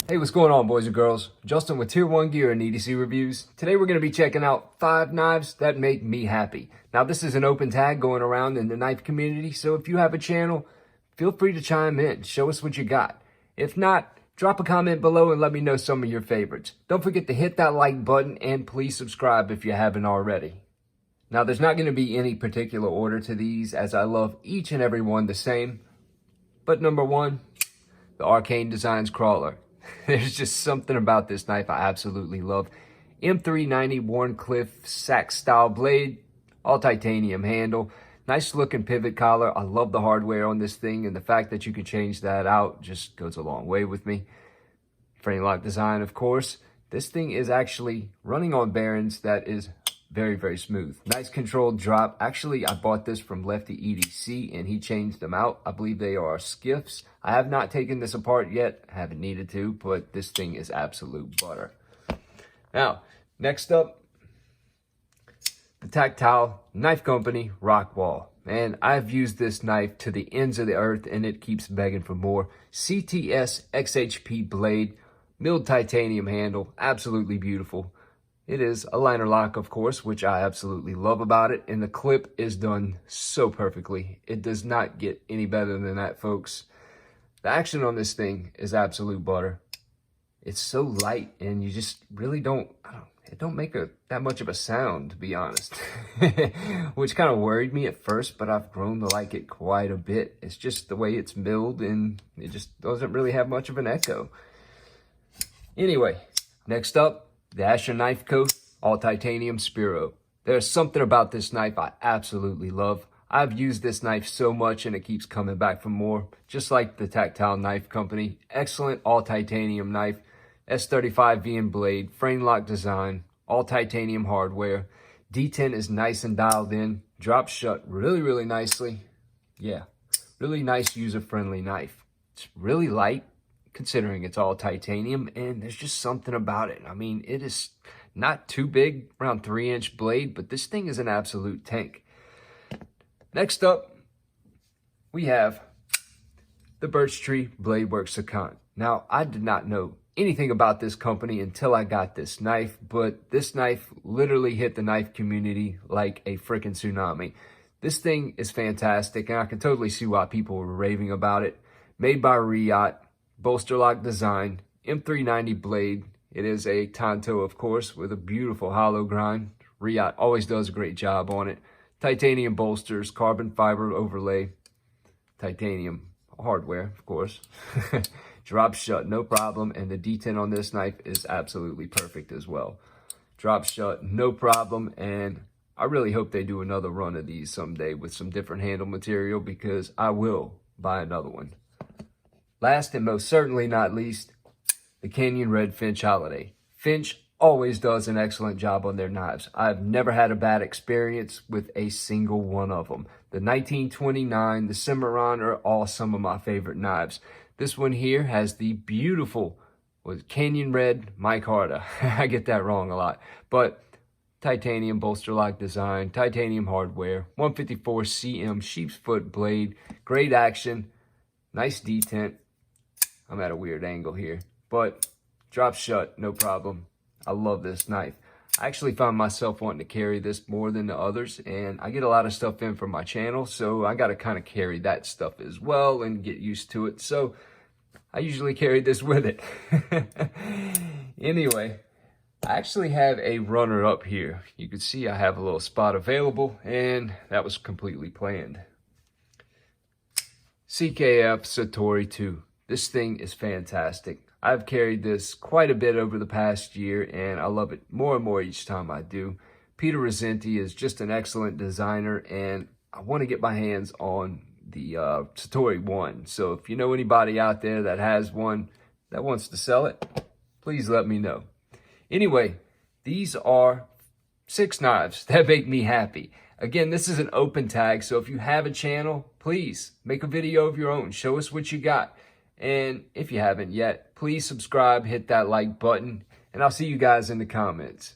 Hey, what's going on, boys and girls? Justin with Tier 1 Gear and EDC Reviews. Today we're going to be checking out 5 knives that make me happy. Now, this is an open tag going around in the knife community, so if you have a channel, feel free to chime in. Show us what you got. If not, drop a comment below and let me know some of your favorites. Don't forget to hit that like button and please subscribe if you haven't already. Now, there's not going to be any particular order to these, as I love each and every one the same. But number 1, the Arcane Designs Crawler. There's just something about this knife I absolutely love. M390 Warncliffe sack style blade, all titanium handle, nice looking pivot collar. I love the hardware on this thing, and the fact that you can change that out just goes a long way with me. Frame lock design, of course. This thing is actually running on bearings that is very, very smooth. Nice controlled drop. Actually, I bought this from Lefty EDC and he changed them out. I believe they are skiffs. I have not taken this apart yet. I haven't needed to, but this thing is absolute butter. Now, next up, the Tactile Knife Company Rockwall. And I've used this knife to the ends of the earth and it keeps begging for more. CTS XHP blade, milled titanium handle, absolutely beautiful. It is a liner lock, of course, which I absolutely love about it. And the clip is done so perfectly. It does not get any better than that, folks. The action on this thing is absolute butter. It's so light and you just really it don't make that much of a sound, to be honest. Which kind of worried me at first, but I've grown to like it quite a bit. It's just the way it's milled and it just doesn't really have much of an echo. Anyway, next up, the Astro Knife Co. all titanium Spiro. There's something about this knife I absolutely love. I've used this knife so much and it keeps coming back for more. Just like the Tactile Knife Company. Excellent all titanium knife. S35 VN blade. Frame lock design. All titanium hardware. D10 is nice and dialed in. Drops shut really, really nicely. Yeah, really nice user-friendly knife. It's really light, considering it's all titanium, and there's just something about it. I mean, it is not too big, around 3-inch blade, but this thing is an absolute tank. Next up, we have the Birch Tree Blade Works Secant. Now, I did not know anything about this company until I got this knife, but this knife literally hit the knife community like a freaking tsunami. This thing is fantastic, and I can totally see why people were raving about it. Made by Riot. Bolster lock design, M390 blade. It is a Tanto, of course, with a beautiful hollow grind. Riot always does a great job on it. Titanium bolsters, carbon fiber overlay, titanium hardware, of course. Drops shut, no problem, and the D10 on this knife is absolutely perfect as well. Drops shut, no problem, and I really hope they do another run of these someday with some different handle material because I will buy another one. Last and most certainly not least, the Canyon Redfinch Holiday. Finch always does an excellent job on their knives. I've never had a bad experience with a single one of them. The 1929, the Cimarron are all some of my favorite knives. This one here has the beautiful Canyon Red micarta. I get that wrong a lot. But titanium bolster lock design, titanium hardware, 154 cm sheep's foot blade, great action, nice detent. I'm at a weird angle here, but drops shut, no problem. I love this knife. I actually found myself wanting to carry this more than the others, and I get a lot of stuff in from my channel, so I got to kind of carry that stuff as well and get used to it. So I usually carry this with it. Anyway, I actually have a runner up here. You can see I have a little spot available, and that was completely planned. CKF Satori 2. This thing is fantastic. I've carried this quite a bit over the past year, and I love it more and more each time I do. Peter Rosenti is just an excellent designer, and I want to get my hands on the Satori 1. So if you know anybody out there that has one that wants to sell it, please let me know. Anyway, these are 6 knives that make me happy. Again, this is an open tag, so if you have a channel, please make a video of your own. Show us what you got. And if you haven't yet, please subscribe, hit that like button, and I'll see you guys in the comments.